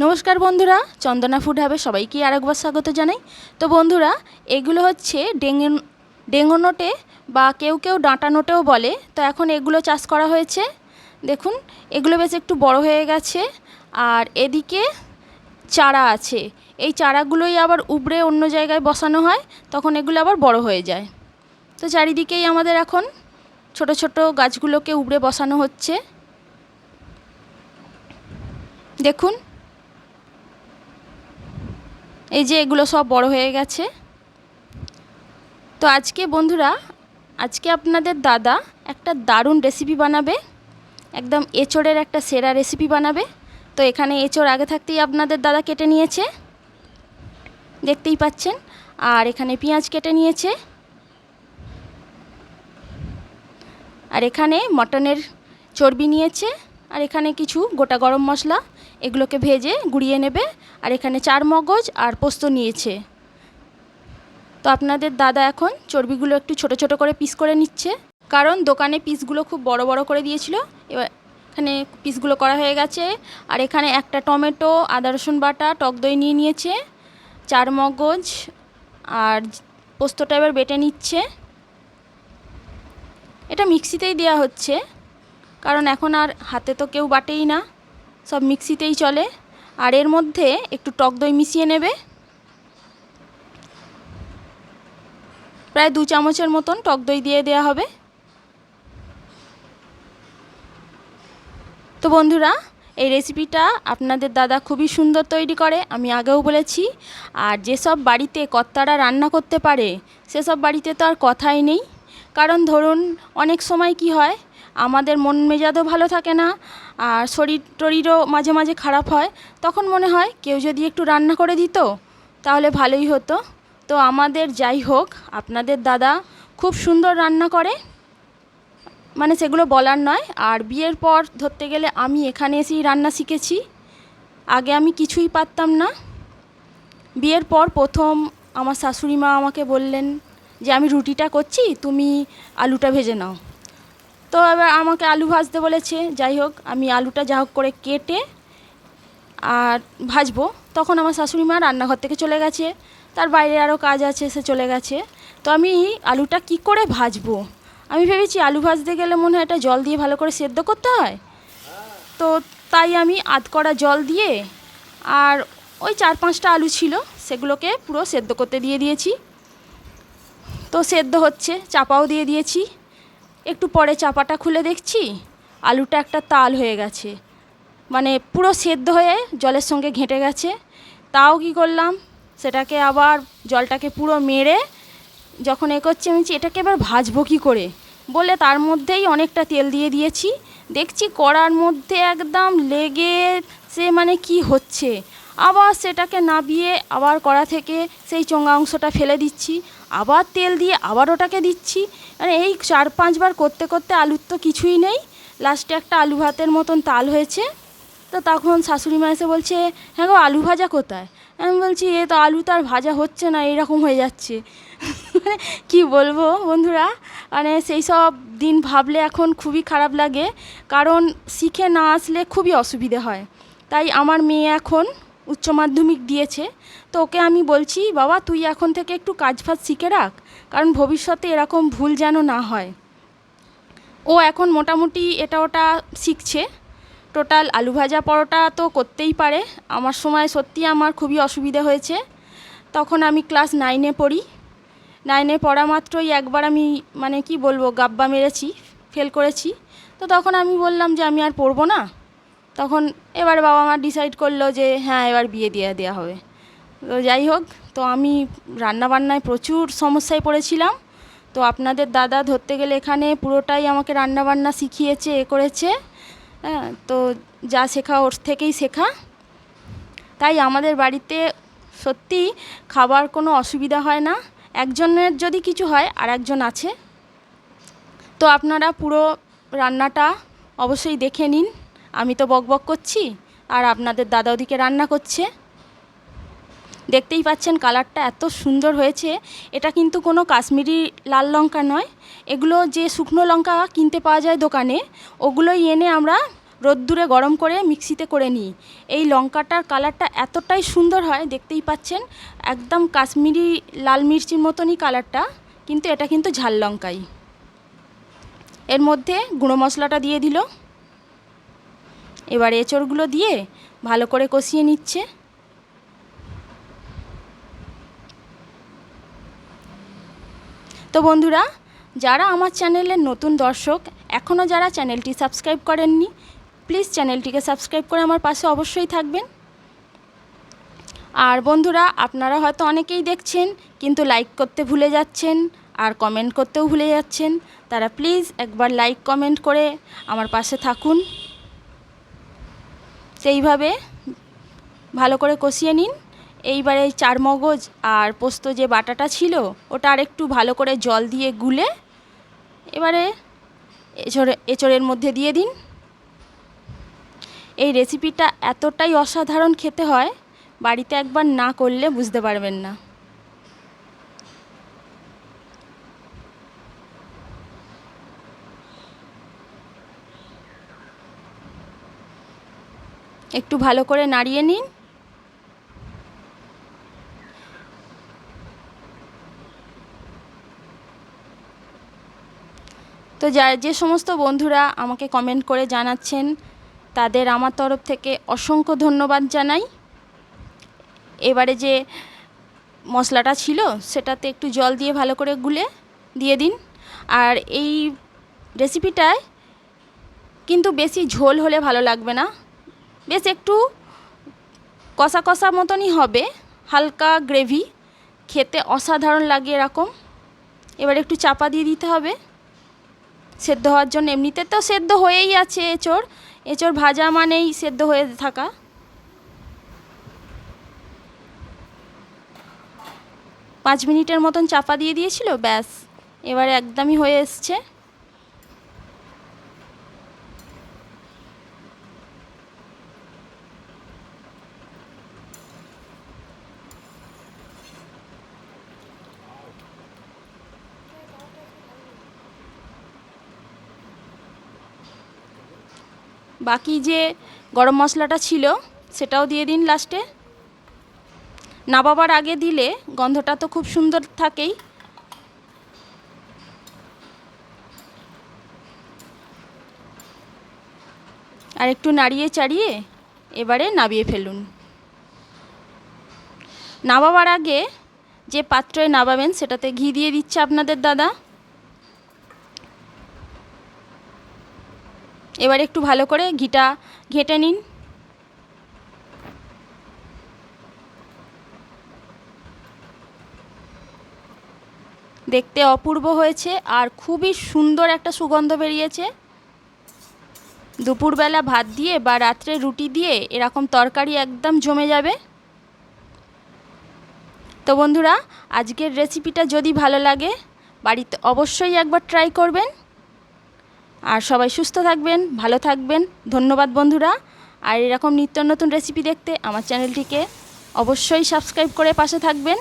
নমস্কার বন্ধুরা, চন্দনা ফুড হাবে সবাইকে আরেকবার স্বাগত জানাই। তো বন্ধুরা, এগুলো হচ্ছে ডেঙ্গু নোটে বা কেউ কেউ ডাঁটা নোটেও বলে। তো এখন এগুলো চাষ করা হয়েছে। দেখুন, এগুলো বেশ একটু বড় হয়ে গেছে। আর এদিকে চারা আছে। এই চারাগুলোই আবার উবড়ে অন্য জায়গায় বসানো হয়, তখন এগুলো আবার বড় হয়ে যায়। তো চারিদিকেই আমাদের এখন ছোট ছোট গাছগুলোকে উবড়ে বসানো হচ্ছে। দেখুন, এই যে এগুলো সব বড় হয়ে গেছে। তো আজকে বন্ধুরা, আজকে আপনাদের দাদা একটা দারুণ রেসিপি বানাবে, একদম এঁচোড়ের একটা সেরা রেসিপি বানাবে। তো এখানে এঁচোড় আগে থাকতেই আপনাদের দাদা কেটে নিয়েছে, দেখতেই পাচ্ছেন। আর এখানে পেঁয়াজ কেটে নিয়েছে। আর এখানে মটনের চর্বি নিয়েছে। আর এখানে কিছু গোটা গরম মশলা, এগুলোকে ভেজে গুঁড়িয়ে নেবে। আর এখানে চার মগজ আর পোস্ত নিয়েছে। তো আপনাদের দাদা এখন চর্বিগুলো একটু ছোট ছোট করে পিস করে নিচ্ছে, কারণ দোকানে পিসগুলো খুব বড় বড় করে দিয়েছিল। এবার এখানে পিসগুলো করা হয়ে গেছে। আর এখানে একটা টমেটো, আদা রসুন বাটা, টক দই নিয়ে নিয়েছে, চার মগজ আর পোস্তটা এবার বেটে নিচ্ছে। এটা মিক্সিতেই দেওয়া হচ্ছে, কারণ এখন আর হাতে তো কেউ বাটেই না, সব মিক্সিতেই চলে। আর এর মধ্যে একটু টক দই মিশিয়ে নেবে, প্রায় 2 চামচের মতন টক দই দিয়ে দেওয়া হবে। তো বন্ধুরা, এই রেসিপিটা আপনাদের দাদা খুবই সুন্দর তৈরি করে, আমি আগেও বলেছি। আর যেসব বাড়িতে কর্তারা রান্না করতে পারে, সেসব বাড়িতে তো আর কথাই নেই। কারণ ধরুন, অনেক সময় কি হয়, আমাদের মন মেজাজও ভালো থাকে না, আর শরীর টরীরও মাঝে মাঝে খারাপ হয়। তখন মনে হয় কেউ যদি একটু রান্না করে দিত তাহলে ভালোই হতো। তো আমাদের যাই হোক, আপনাদের দাদা খুব সুন্দর রান্না করে, মানে সেগুলো বলার নয়। আর বিয়ের পর ধরতে গেলে আমি এখানে এসেই রান্না শিখেছি, আগে আমি কিছুই পারতাম না। বিয়ের পর প্রথম আমার শাশুড়ি মা আমাকে বললেন যে আমি রুটিটা করছি, তুমি আলুটা ভেজে নাও। তো এবার আমাকে আলু ভাজতে বলেছে। যাই হোক, আমি আলুটা যা হোক করে কেটে আর ভাজবো, তখন আমার শাশুড়ি মা রান্নাঘর থেকে চলে গেছে, তার বাইরে আরও কাজ আছে, সে চলে গেছে। তো আমি আলুটা কি করে ভাজবো, আমি ভেবেছি আলু ভাজতে গেলে মনে হয় এটা জল দিয়ে ভালো করে সেদ্ধ করতে হয়। তো তাই আমি আধ কড়া জল দিয়ে, আর ওই 4-5টা আলু ছিল, সেগুলোকে পুরো সেদ্ধ করতে দিয়ে দিয়েছি। তো সেদ্ধ হচ্ছে, চাপাও দিয়ে দিয়েছি। একটু পরে চাপাটা খুলে দেখছি আলুটা একটা তাল হয়ে গেছে, মানে পুরো সেদ্ধ হয়ে জলের সঙ্গে ঘেঁটে গেছে। তাও কি করলাম, সেটাকে আবার জলটাকে পুরো মেরে যখন করছি, আমি এটাকে এবার ভাজবো কী করে বলে তার মধ্যেই অনেকটা তেল দিয়ে দিয়েছি। দেখছি কড়ার মধ্যে একদম লেগে, সে মানে কি হচ্ছে। আবার সেটাকে নাবিয়ে আবার কড়া থেকে সেই চোঙা অংশটা ফেলে দিচ্ছি, আবার তেল দিয়ে আবার ওটাকে দিচ্ছি। মানে এই 4-5 বার করতে করতে আলুর তো কিছুই নেই, লাস্টে একটা আলু ভাতের মতন তাল হয়েছে। তো তখন শাশুড়ি মা এসে বলছে, হ্যাঁ গো, আলু ভাজা কোথায়? আমি বলছি, এ তো আলু তো আর ভাজা হচ্ছে না, এরকম হয়ে যাচ্ছে। মানে কী বলবো বন্ধুরা, মানে সেই সব দিন ভাবলে এখন খুবই খারাপ লাগে, কারণ শিখে না আসলে খুবই অসুবিধে হয়। তাই আমার মেয়ে এখন উচ্চ মাধ্যমিক দিয়েছে, তো ওকে আমি বলছি, বাবা তুই এখন থেকে একটু কাজ ফাজ শিখে রাখ, কারণ ভবিষ্যতে এরকম ভুল যেন না হয়। ও এখন মোটামুটি এটা ওটা শিখছে। টোটাল আলু ভাজা পরোটা তো করতেই পারে। আমার সময় সত্যি আমার খুবই অসুবিধা হয়েছে, তখন আমি ক্লাস 9-এ পড়ি। 9-এ পড়া মাত্রই একবার আমি মানে কি বলবো, গাব্বা মেরেছি, ফেল করেছি। তো তখন আমি বললাম যে আমি আর পড়বো না। তখন এবার বাবা মা ডিসাইড করলো যে হ্যাঁ, এবার বিয়ে দিয়ে দেওয়া হবে। তো যাই হোক, তো আমি রান্নাবান্নায় প্রচুর সমস্যায় পড়েছিলাম। তো আপনাদের দাদা ধরতে গেলে এখানে পুরোটাই আমাকে রান্নাবান্না শিখিয়েছে, করেছে। হ্যাঁ, তো যা শেখা ওর থেকেই শেখা। তাই আমাদের বাড়িতে সত্যি খাবার কোনো অসুবিধা হয় না। একজনের যদি কিছু হয় আর একজন আছে। তো আপনারা পুরো রান্নাটা অবশ্যই দেখে নিন। আমি তো বকবক করছি, আর আপনাদের দাদা ওদিকে রান্না করছে। দেখতেই পাচ্ছেন কালারটা এত সুন্দর হয়েছে। এটা কিন্তু কোনো কাশ্মীরি লাল লঙ্কা নয়, এগুলো যে শুকনো লঙ্কা কিনতে পাওয়া যায় দোকানে, ওগুলোই এনে আমরা রোদ্দুরে গরম করে মিক্সিতে করে নিই। এই লঙ্কাটার কালারটা এতটাই সুন্দর হয়, দেখতেই পাচ্ছেন একদম কাশ্মীরি লাল মির্চির মতনই কালারটা, কিন্তু এটা কিন্তু ঝাল লঙ্কাই। এর মধ্যে গুঁড়ো মশলাটা দিয়ে দিল। এবার এঁচড়গুলো দিয়ে ভালো করে কষিয়ে নিচ্ছে। তো বন্ধুরা, যারা আমার চ্যানেলের নতুন দর্শক, এখনও যারা চ্যানেলটি সাবস্ক্রাইব করেননি, প্লিজ চ্যানেলটিকে সাবস্ক্রাইব করে আমার পাশে অবশ্যই থাকবেন। আর বন্ধুরা, আপনারা হয়তো অনেকেই দেখছেন কিন্তু লাইক করতে ভুলে যাচ্ছেন আর কমেন্ট করতেও ভুলে যাচ্ছেন। তারা প্লিজ একবার লাইক কমেন্ট করে আমার পাশে থাকুন। সেইভাবে ভালো করে কষিয়ে নিন। এইবারে চারমগজ আর পোস্ত যে বাটাটা ছিল ওটা আর একটু ভালো করে জল দিয়ে গুলে এবারে এঁচড়ের মধ্যে দিয়ে দিন। এই রেসিপিটা এতটাই অসাধারণ খেতে হয়, বাড়িতে একবার না করলে বুঝতে পারবেন না। একটু ভালো করে নাড়িয়ে নিন। তো যে সমস্ত বন্ধুরা আমাকে কমেন্ট করে জানাচ্ছেন, তাদের আমার তরফ থেকে অসংখ্য ধন্যবাদ জানাই। এবারে যে মশলাটা ছিল সেটাতে একটু জল দিয়ে ভালো করে গুলে দিয়ে দিন। আর এই রেসিপিটায় কিন্তু বেশি ঝোল হলে ভালো লাগবে না, বেশ একটু কষা কষা মতনই হবে, হালকা গ্রেভি, খেতে অসাধারণ লাগে এরকম। এবার একটু চাপা দিয়ে দিতে হবে সেদ্ধ হওয়ার জন্য। এমনিতে তো সেদ্ধ হয়েই আছে এঁচড়, এঁচড় ভাজা মানেই সেদ্ধ হয়ে থাকা। 5 মিনিটের মতন চাপা দিয়ে দিয়েছিল, ব্যাস এবারে একদমই হয়ে এসছে। বাকি যে গরম মশলাটা ছিল সেটাও দিয়ে দিন লাস্টে। নাবাবার আগে দিলে গন্ধটা তো খুব সুন্দর থাকেই। আর একটু নাড়িয়ে চাড়িয়ে এবারে নাবিয়ে ফেলুন। নাবাবার আগে যে পাত্রে নাবাবেন সেটাতে ঘি দিয়ে দিচ্ছে আপনাদের দাদা। এবার একটু ভালো করে ঘিটা ঘেঁটে নিন। দেখতে অপূর্ব হয়েছে আর খুবই সুন্দর একটা সুগন্ধ বেরিয়েছে। দুপুরবেলা ভাত দিয়ে বা রাত্রে রুটি দিয়ে এরকম তরকারি একদম জমে যাবে। তো বন্ধুরা, আজকের রেসিপিটা যদি ভালো লাগে বাড়িতে অবশ্যই একবার ট্রাই করবেন। আর সবাই সুস্থ থাকবেন, ভালো থাকবেন। ধন্যবাদ বন্ধুরা। আর এরকম নিত্য নতুন রেসিপি দেখতে আমার চ্যানেলটিকে অবশ্যই সাবস্ক্রাইব করে পাশে থাকবেন।